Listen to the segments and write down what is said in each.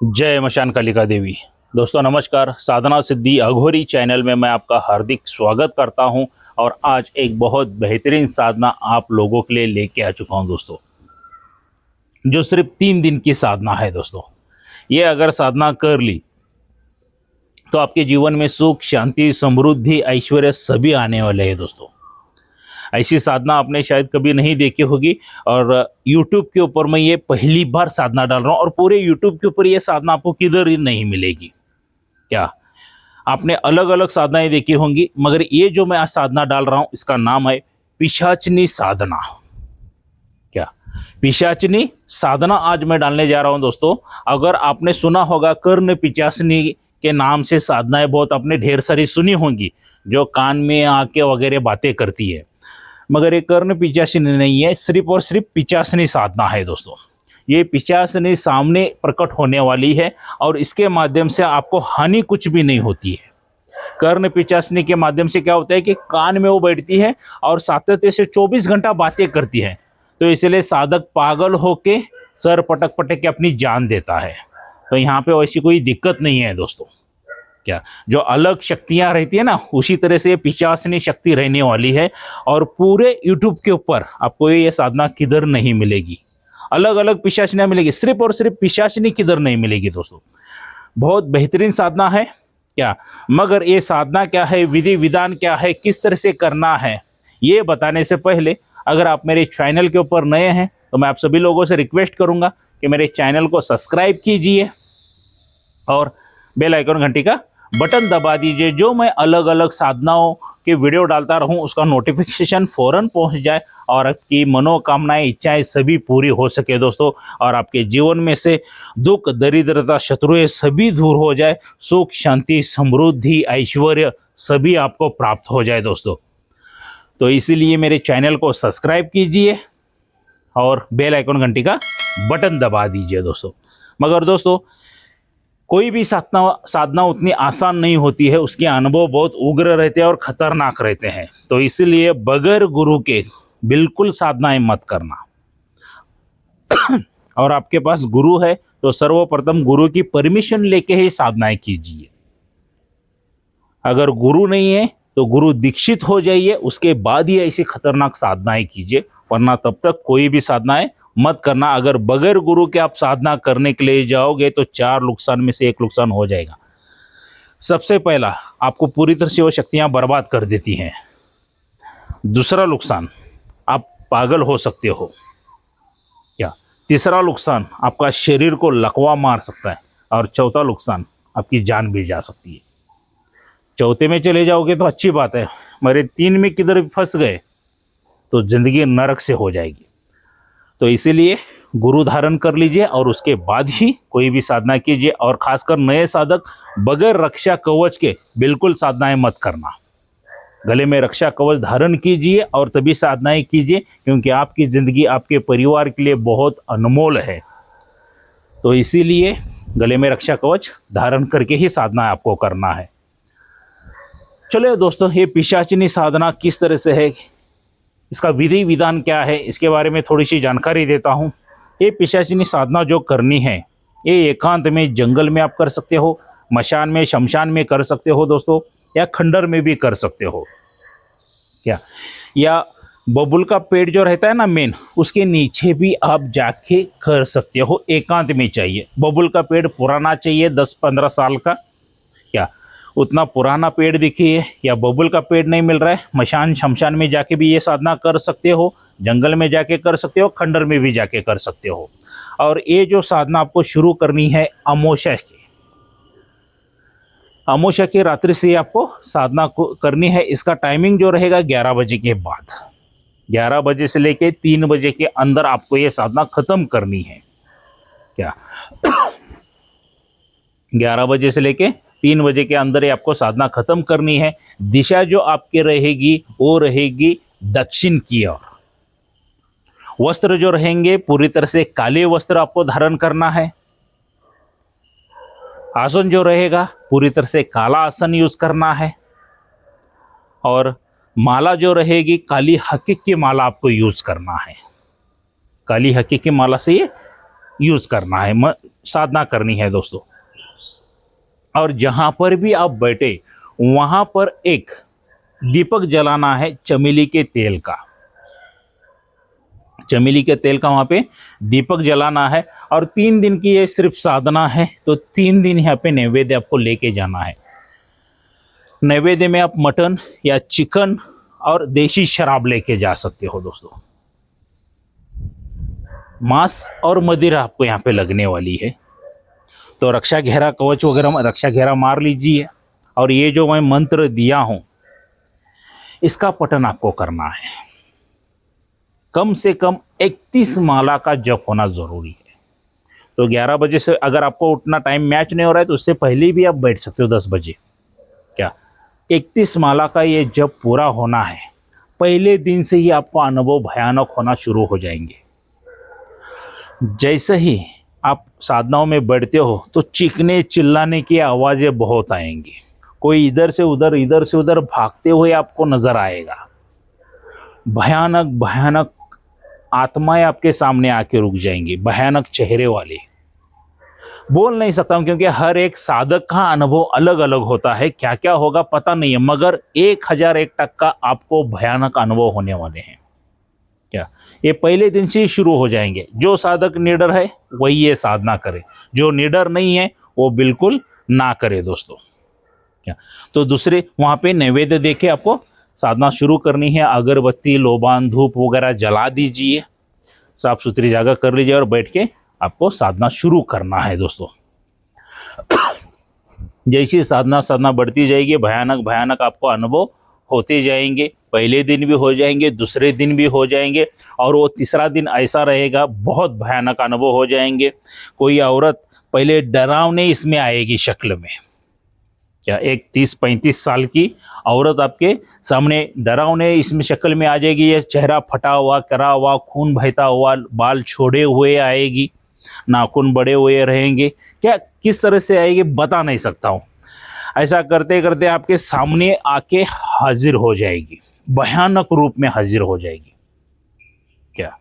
जय मशान कालिका देवी। दोस्तों नमस्कार। साधना सिद्धि अघोरी चैनल में मैं आपका हार्दिक स्वागत करता हूं और आज एक बहुत बेहतरीन साधना आप लोगों के लिए लेके आ चुका हूं दोस्तों, जो सिर्फ 3 दिन की साधना है दोस्तों। ये अगर साधना कर ली तो आपके जीवन में सुख, शांति, समृद्धि, ऐश्वर्य सभी आने वाले हैं दोस्तों। ऐसी साधना आपने शायद कभी नहीं देखी होगी और YouTube के ऊपर मैं ये पहली बार साधना डाल रहा हूँ और पूरे YouTube के ऊपर ये साधना आपको किधर ही नहीं मिलेगी। क्या आपने अलग अलग साधनाएं देखी होंगी, मगर ये जो मैं आज साधना डाल रहा हूँ इसका नाम है पिशाचनी साधना। क्या पिशाचनी साधना आज मैं डालने जा रहा हूँ दोस्तों। अगर आपने सुना होगा कर्ण पिशाचनी के नाम से साधनाएं बहुत आपने ढेर सारी सुनी होंगी, जो कान में आके वगैरह बातें करती है, मगर ये कर्ण पिशाचनी नहीं है, सिर्फ और सिर्फ पिशाचनी साधना है दोस्तों। ये पिशाचनी सामने प्रकट होने वाली है और इसके माध्यम से आपको हानि कुछ भी नहीं होती है। कर्ण पिशाचनी के माध्यम से क्या होता है कि कान में वो बैठती है और सातत्य से 24 घंटा बातें करती है, तो इसलिए साधक पागल होके सर पटक पटक के अपनी जान देता है। तो यहाँ पे वैसी कोई दिक्कत नहीं है दोस्तों। क्या जो अलग शक्तियां रहती है ना, उसी तरह से पिशाचनी शक्ति रहने वाली है और पूरे YouTube के ऊपर आपको ये साधना किधर नहीं मिलेगी। अलग अलग पिशाचनियां मिलेगी, सिर्फ और सिर्फ पिशाचनी किधर नहीं मिलेगी दोस्तों। बहुत बेहतरीन साधना है। क्या मगर ये साधना क्या है, विधि विधान क्या है, किस तरह से करना है, ये बताने से पहले अगर आप मेरे चैनल के ऊपर नए हैं तो मैं आप सभी लोगों से रिक्वेस्ट करूंगा कि मेरे चैनल को सब्सक्राइब कीजिए और बेल आइकन घंटी का बटन दबा दीजिए, जो मैं अलग अलग साधनाओं के वीडियो डालता रहूं उसका नोटिफिकेशन फौरन पहुंच जाए और आपकी मनोकामनाएं, इच्छाएं सभी पूरी हो सके दोस्तों। और आपके जीवन में से दुख, दरिद्रता, शत्रुएं सभी दूर हो जाए, सुख, शांति, समृद्धि, ऐश्वर्य सभी आपको प्राप्त हो जाए दोस्तों। तो इसीलिए मेरे चैनल को सब्सक्राइब कीजिए और बेल आइकन घंटी का बटन दबा दीजिए दोस्तों। मगर दोस्तों कोई भी साधना उतनी आसान नहीं होती है, उसके अनुभव बहुत उग्र रहते हैं और खतरनाक रहते हैं। तो इसलिए बगैर गुरु के बिल्कुल साधनाएं मत करना। और आपके पास गुरु है तो सर्वप्रथम गुरु की परमिशन लेके ही साधनाएं कीजिए। अगर गुरु नहीं है तो गुरु दीक्षित हो जाइए, उसके बाद ही ऐसी खतरनाक साधनाएं कीजिए, वरना तब तक कोई भी साधनाएं मत करना। अगर बगैर गुरु के आप साधना करने के लिए जाओगे तो 4 नुकसान में से 1 नुकसान हो जाएगा। सबसे पहला, आपको पूरी तरह से वो शक्तियां बर्बाद कर देती हैं। दूसरा नुकसान, आप पागल हो सकते हो। क्या तीसरा नुकसान, आपका शरीर को लकवा मार सकता है। और चौथा नुकसान, आपकी जान भी जा सकती है। चौथे में चले जाओगे तो अच्छी बात है, मगर 3 में किधर फंस गए तो जिंदगी नरक से हो जाएगी। तो इसीलिए गुरु धारण कर लीजिए और उसके बाद ही कोई भी साधना कीजिए। और खासकर नए साधक बगैर रक्षा कवच के बिल्कुल साधनाएं मत करना। गले में रक्षा कवच धारण कीजिए और तभी साधनाएं कीजिए, क्योंकि आपकी ज़िंदगी आपके परिवार के लिए बहुत अनमोल है। तो इसीलिए गले में रक्षा कवच धारण करके ही साधना आपको करना है। चलिए दोस्तों, ये पिशाचिनी साधना किस तरह से है, इसका विधि विधान क्या है, इसके बारे में थोड़ी सी जानकारी देता हूँ। ये पिशाचिनी साधना जो करनी है, ये एकांत में जंगल में आप कर सकते हो, मशान में, शमशान में कर सकते हो दोस्तों, या खंडर में भी कर सकते हो। क्या या बबुल का पेड़ जो रहता है ना मेन, उसके नीचे भी आप जाके कर सकते हो। एकांत में चाहिए, बबुल का पेड़ पुराना चाहिए, 10-15 साल का। क्या उतना पुराना पेड़ दिखिए या बबुल का पेड़ नहीं मिल रहा है, मशान शमशान में जाके भी ये साधना कर सकते हो, जंगल में जाके कर सकते हो, खंडर में भी जाके कर सकते हो। और ये जो साधना आपको शुरू करनी है अमावस्या की रात्रि से आपको साधना करनी है। इसका टाइमिंग जो रहेगा 11 बजे के बाद, 11 बजे से लेके 3 बजे के अंदर आपको ये साधना खत्म करनी है। क्या 11 बजे से लेके 3 बजे के अंदर ही आपको साधना खत्म करनी है। दिशा जो आपकी रहेगी वो रहेगी दक्षिण की ओर। वस्त्र जो रहेंगे पूरी तरह से काले वस्त्र आपको धारण करना है। आसन जो रहेगा पूरी तरह से काला आसन यूज करना है। और माला जो रहेगी काली हकीक की माला आपको यूज करना है। काली हकीक की माला से ये यूज़ करना है, साधना करनी है दोस्तों। और जहाँ पर भी आप बैठे वहाँ पर एक दीपक जलाना है चमेली के तेल का। चमेली के तेल का वहाँ पे दीपक जलाना है। और 3 दिन की ये सिर्फ साधना है, तो 3 दिन यहाँ पे नैवेद्य आपको लेके जाना है। नैवेद्य में आप मटन या चिकन और देसी शराब लेके जा सकते हो दोस्तों। मांस और मदिरा आपको यहाँ पे लगने वाली है। तो रक्षा घेरा कवच वगैरह में रक्षा घेरा मार लीजिए। और ये जो मैं मंत्र दिया हूँ इसका पठन आपको करना है। कम से कम 31 माला का जप होना ज़रूरी है। तो 11 बजे से अगर आपको उठना टाइम मैच नहीं हो रहा है तो उससे पहले भी आप बैठ सकते हो 10 बजे। क्या 31 माला का ये जप पूरा होना है। पहले दिन से ही आपको अनुभव भयानक होना शुरू हो जाएंगे। जैसे ही आप साधनाओं में बैठते हो तो चीखने चिल्लाने की आवाज़ें बहुत आएंगी। कोई इधर से उधर भागते हुए आपको नज़र आएगा। भयानक भयानक आत्माएं आपके सामने आके रुक जाएंगी, भयानक चेहरे वाले। बोल नहीं सकता हूँ क्योंकि हर एक साधक का अनुभव अलग अलग होता है, क्या क्या होगा पता नहीं है, मगर 1001% आपको भयानक अनुभव होने वाले हैं। क्या ये पहले दिन से ही शुरू हो जाएंगे। जो साधक निडर है वही ये साधना करे, जो निडर नहीं है वो बिल्कुल ना करे दोस्तों। क्या तो दूसरे वहाँ पे नैवेद्य देके आपको साधना शुरू करनी है। अगरबत्ती लोबान धूप वगैरह जला दीजिए, साफ सुथरी जगह कर लीजिए और बैठ के आपको साधना शुरू करना है दोस्तों। जैसी साधना बढ़ती जाएगी भयानक भयानक आपको अनुभव होते जाएंगे। पहले दिन भी हो जाएंगे, दूसरे दिन भी हो जाएंगे, और वो तीसरा दिन ऐसा रहेगा बहुत भयानक अनुभव हो जाएंगे। कोई औरत पहले डरावने इसमें आएगी शक्ल में। क्या एक 30-35 साल की औरत आपके सामने डरावने इसमें शक्ल में आ जाएगी। ये चेहरा फटा हुआ, करा हुआ, खून बहता हुआ, बाल छोड़े हुए आएगी, नाखून बड़े हुए रहेंगे। क्या किस तरह से आएगी बता नहीं सकता हूँ। ऐसा करते करते आपके सामने आके हाजिर हो जाएगी, भयानक रूप में हाजिर हो जाएगी। क्या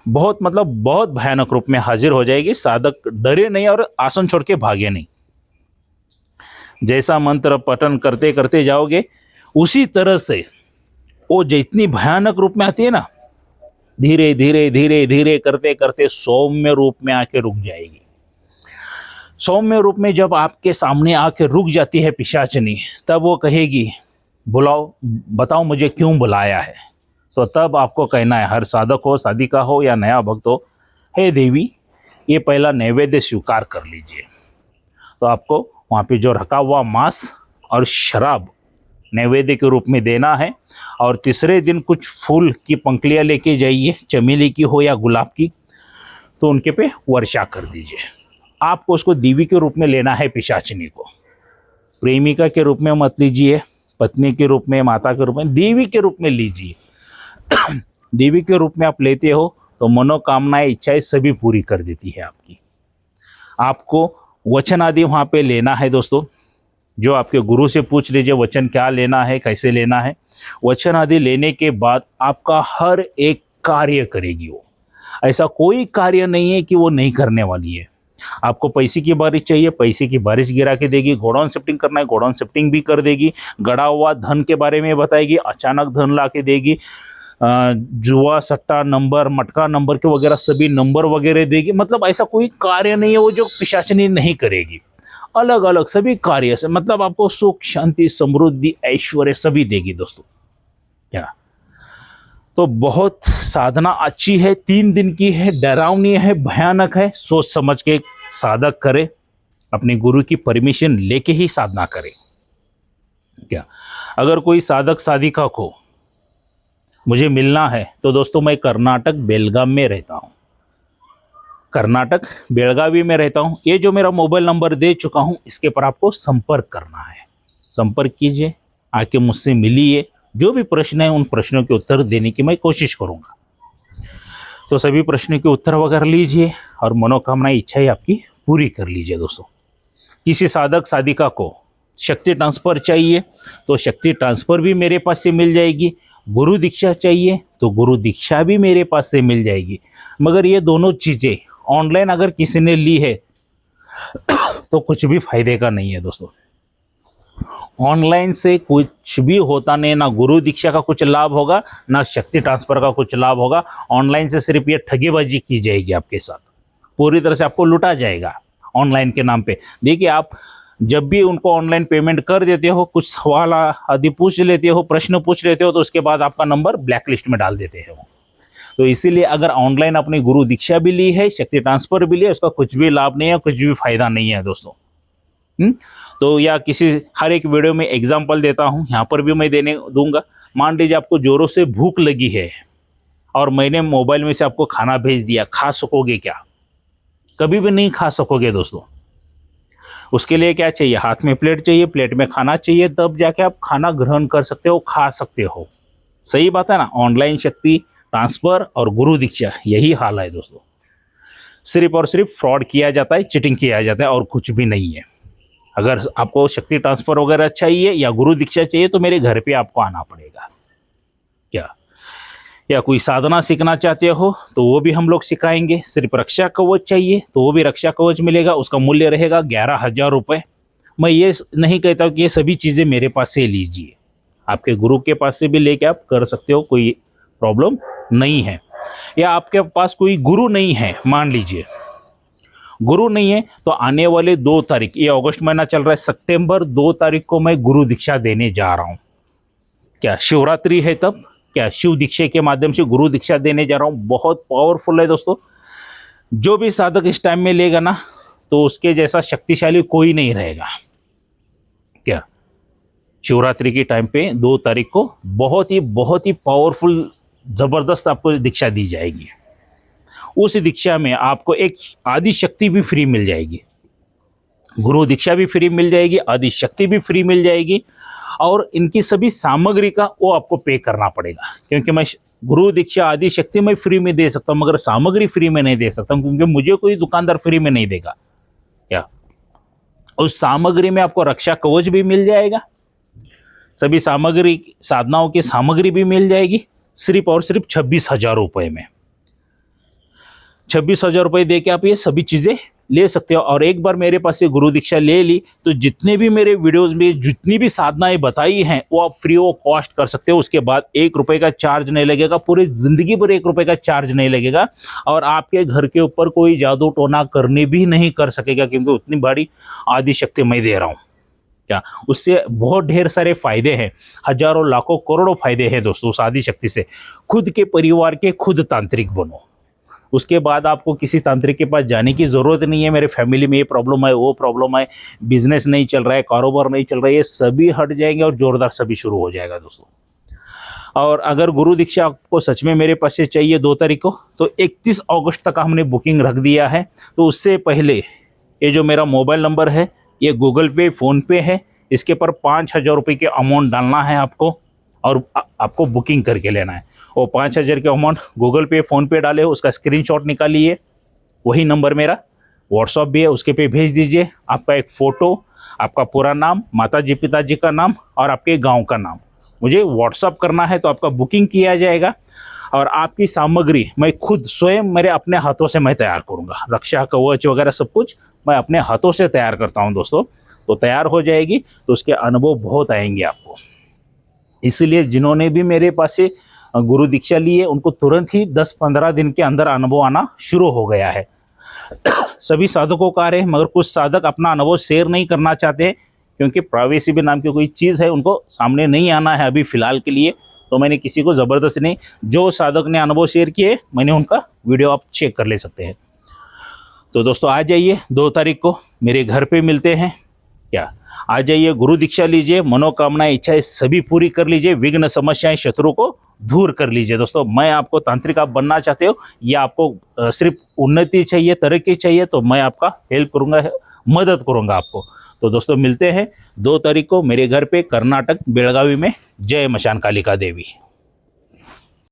बहुत बहुत भयानक रूप में हाजिर हो जाएगी। साधक डरे नहीं और आसन छोड़ के भागे नहीं। जैसा मंत्र पठन करते करते जाओगे उसी तरह से वो जितनी भयानक रूप में आती है ना, धीरे धीरे धीरे धीरे करते करते सौम्य रूप में आके रुक जाएगी। सौम्य रूप में जब आपके सामने आके रुक जाती है पिशाचनी, तब वो कहेगी बुलाओ, बताओ मुझे क्यों बुलाया है। तो तब आपको कहना है, हर साधक हो, साधिका हो या नया भक्त हो, हे देवी ये पहला नैवेद्य स्वीकार कर लीजिए। तो आपको वहाँ पे जो रखा हुआ मांस और शराब नैवेद्य के रूप में देना है। और तीसरे दिन कुछ फूल की पंखुड़ियाँ लेके जाइए, चमेली की हो या गुलाब की, तो उनके पे वर्षा कर दीजिए। आपको उसको देवी के रूप में लेना है, पिशाचिनी को प्रेमिका के रूप में मत लीजिए, पत्नी के रूप में, माता के रूप में, देवी के रूप में लीजिए। देवी के रूप में आप लेते हो तो मनोकामनाएं, इच्छाएं सभी पूरी कर देती है आपकी। आपको वचन आदि वहाँ पे लेना है दोस्तों। जो आपके गुरु से पूछ लीजिए वचन क्या लेना है, कैसे लेना है। वचन आदि लेने के बाद आपका हर एक कार्य करेगी वो। ऐसा कोई कार्य नहीं है कि वो नहीं करने वाली है। आपको पैसे की बारिश चाहिए, पैसे की बारिश गिरा के देगी। गोडाउन शिफ्टिंग करना है, गोडाउन शिफ्टिंग भी कर देगी। गड़ा हुआ धन के बारे में बताएगी, अचानक धन ला के देगी। जुआ सट्टा नंबर, मटका नंबर के वगैरह सभी नंबर वगैरह देगी। मतलब ऐसा कोई कार्य नहीं है वो जो पिशाचिनी नहीं करेगी। अलग अलग सभी कार्य से आपको सुख, शांति, समृद्धि, ऐश्वर्य सभी देगी दोस्तों। क्या तो बहुत साधना अच्छी है, 3 दिन की है, डरावनी है, भयानक है। सोच समझ के साधक करे, अपने गुरु की परमिशन लेके ही साधना करे। क्या अगर कोई साधक साधिका को मुझे मिलना है तो दोस्तों मैं कर्नाटक बेलगाम में रहता हूँ, कर्नाटक बेलगावी में रहता हूँ। ये जो मेरा मोबाइल नंबर दे चुका हूँ इसके पर आपको संपर्क करना है। संपर्क कीजिए, आके मुझसे मिलिए। जो भी प्रश्न है उन प्रश्नों के उत्तर देने की मैं कोशिश करूँगा। तो सभी प्रश्नों के उत्तर वगैरह लीजिए और मनोकामना इच्छाएं आपकी पूरी कर लीजिए दोस्तों। किसी साधक साधिका को शक्ति ट्रांसफ़र चाहिए तो शक्ति ट्रांसफ़र भी मेरे पास से मिल जाएगी। गुरु दीक्षा चाहिए तो गुरु दीक्षा भी मेरे पास से मिल जाएगी। मगर ये दोनों चीज़ें ऑनलाइन अगर किसी ने ली है तो कुछ भी फायदे का नहीं है दोस्तों। ऑनलाइन से कुछ भी होता नहीं, ना गुरु दीक्षा का कुछ लाभ होगा, ना शक्ति ट्रांसफर का कुछ लाभ होगा। ऑनलाइन से सिर्फ ये ठगीबाजी की जाएगी आपके साथ, पूरी तरह से आपको लुटा जाएगा ऑनलाइन के नाम पे। देखिए, आप जब भी उनको ऑनलाइन पेमेंट कर देते हो, कुछ सवाल आदि पूछ लेते हो, प्रश्न पूछ लेते हो, तो उसके बाद आपका नंबर ब्लैक लिस्ट में डाल देते हो। तो इसीलिए अगर ऑनलाइन अपनी गुरु दीक्षा भी ली है, शक्ति ट्रांसफर भी लिया, उसका कुछ भी लाभ नहीं है, कुछ भी फायदा नहीं है दोस्तों। तो या किसी हर एक वीडियो में एग्जाम्पल देता हूँ, यहाँ पर भी मैं देने दूंगा। मान लीजिए आपको जोरों से भूख लगी है और मैंने मोबाइल में से आपको खाना भेज दिया, खा सकोगे क्या? कभी भी नहीं खा सकोगे दोस्तों। उसके लिए क्या चाहिए? हाथ में प्लेट चाहिए, प्लेट में खाना चाहिए, तब जाके आप खाना ग्रहण कर सकते हो, खा सकते हो। सही बात है ना? ऑनलाइन शक्ति ट्रांसफर और गुरु दीक्षा यही हाल है दोस्तों। सिर्फ और सिर्फ फ्रॉड किया जाता है, चीटिंग किया जाता है और कुछ भी नहीं है। अगर आपको शक्ति ट्रांसफर वगैरह चाहिए या गुरु दीक्षा चाहिए तो मेरे घर पे आपको आना पड़ेगा। क्या या कोई साधना सीखना चाहते हो तो वो भी हम लोग सिखाएंगे। सिर्फ रक्षा कवच चाहिए तो वो भी रक्षा कवच मिलेगा, उसका मूल्य रहेगा 11,000 रुपये। मैं ये नहीं कहता कि ये सभी चीज़ें मेरे पास से लीजिए, आपके गुरु के पास से भी लेके आप कर सकते हो, कोई प्रॉब्लम नहीं है। या आपके पास कोई गुरु नहीं है, मान लीजिए गुरु नहीं है, तो आने वाले 2 तारीख, ये अगस्त महीना चल रहा है, सितंबर 2 तारीख को मैं गुरु दीक्षा देने जा रहा हूँ। क्या शिवरात्रि है तब, क्या शिव दीक्षा के माध्यम से गुरु दीक्षा देने जा रहा हूँ। बहुत पावरफुल है दोस्तों। जो भी साधक इस टाइम में लेगा ना, तो उसके जैसा शक्तिशाली कोई नहीं रहेगा। क्या शिवरात्रि के टाइम पे 2 तारीख को बहुत ही पावरफुल जबरदस्त आपको दीक्षा दी जाएगी। उस दीक्षा में आपको एक आदि शक्ति भी फ्री मिल जाएगी, गुरु दीक्षा भी फ्री मिल जाएगी, आदि शक्ति भी फ्री मिल जाएगी, और इनकी सभी सामग्री का वो आपको पे करना पड़ेगा। क्योंकि मैं गुरु दीक्षा आदि शक्ति मैं फ्री में दे सकता हूँ, मगर सामग्री फ्री में नहीं दे सकता हूँ, क्योंकि मुझे कोई दुकानदार फ्री में नहीं देगा। क्या उस सामग्री में आपको रक्षा कवच भी मिल जाएगा, सभी सामग्री, साधनाओं की सामग्री भी मिल जाएगी, सिर्फ और सिर्फ 26,000 रुपये में। 26,000 रुपये दे के आप ये सभी चीज़ें ले सकते हो। और एक बार मेरे पास से गुरु दीक्षा ले ली तो जितने भी मेरे वीडियोस में जितनी भी साधनाएं बताई हैं वो आप फ्री ऑफ कॉस्ट कर सकते हो। उसके बाद 1 रुपये का चार्ज नहीं लगेगा, पूरी ज़िंदगी भर 1 रुपये का चार्ज नहीं लगेगा, और आपके घर के ऊपर कोई जादू टोना करने भी नहीं कर सकेगा, क्योंकि उतनी बड़ी आदि शक्ति मैं दे रहा हूँ। क्या उससे बहुत ढेर सारे फायदे हैं, हजारों लाखों करोड़ों फायदे हैं दोस्तों उस आदि शक्ति से। खुद के परिवार के खुद तांत्रिक बनो, उसके बाद आपको किसी तांत्रिक के पास जाने की ज़रूरत नहीं है। मेरे फैमिली में ये प्रॉब्लम है, वो प्रॉब्लम है, बिजनेस नहीं चल रहा है, कारोबार नहीं चल रहा है, ये सभी हट जाएंगे और ज़ोरदार सभी शुरू हो जाएगा दोस्तों। और अगर गुरु दीक्षा आपको सच में मेरे पास से चाहिए 2 तारीख को, तो 31 अगस्त तक हमने बुकिंग रख दिया है। तो उससे पहले ये जो मेरा मोबाइल नंबर है, ये गूगल पे, फ़ोनपे है, इसके पर 5,000 रुपये के अमाउंट डालना है आपको, और आपको बुकिंग करके लेना है। वो 5,000 के अमाउंट गूगल पे, फ़ोनपे डाले, उसका स्क्रीनशॉट निकालिए, वही नंबर मेरा व्हाट्सअप भी है, उसके पे भेज दीजिए। आपका एक फ़ोटो, आपका पूरा नाम, माताजी पिताजी का नाम और आपके गांव का नाम मुझे व्हाट्सअप करना है, तो आपका बुकिंग किया जाएगा। और आपकी सामग्री मैं खुद स्वयं मेरे अपने हाथों से मैं तैयार करूँगा, रक्षा कवच वगैरह सब कुछ मैं अपने हाथों से तैयार करता हूँ दोस्तों। तो तैयार हो जाएगी तो उसके अनुभव बहुत आएंगे आपको। इसीलिए जिन्होंने भी मेरे पास से गुरु दीक्षा ली है उनको तुरंत ही 10-15 दिन के अंदर अनुभव आना शुरू हो गया है। सभी साधकों का आ रहे हैं, मगर कुछ साधक अपना अनुभव शेयर नहीं करना चाहते, क्योंकि प्राइवेसी भी नाम की कोई चीज़ है, उनको सामने नहीं आना है अभी फ़िलहाल के लिए। तो मैंने किसी को ज़बरदस्ती नहीं, जो साधक ने अनुभव शेयर किए मैंने उनका वीडियो आप चेक कर ले सकते हैं। तो दोस्तों आ जाइए 2 तारीख को मेरे घर पे मिलते हैं। क्या आ जाइए, गुरु दीक्षा लीजिए, मनोकामनाएं इच्छाएं सभी पूरी कर लीजिए, विघ्न समस्याएं शत्रु को दूर कर लीजिए। दोस्तों मैं आपको तांत्रिक आप बनना चाहते हो या आपको सिर्फ उन्नति चाहिए, तरक्की चाहिए, तो मैं आपका हेल्प करूंगा, मदद करूंगा आपको। तो दोस्तों मिलते हैं 2 तारीख को मेरे घर पे कर्नाटक बेलगावी में। जय मशान कालिका देवी।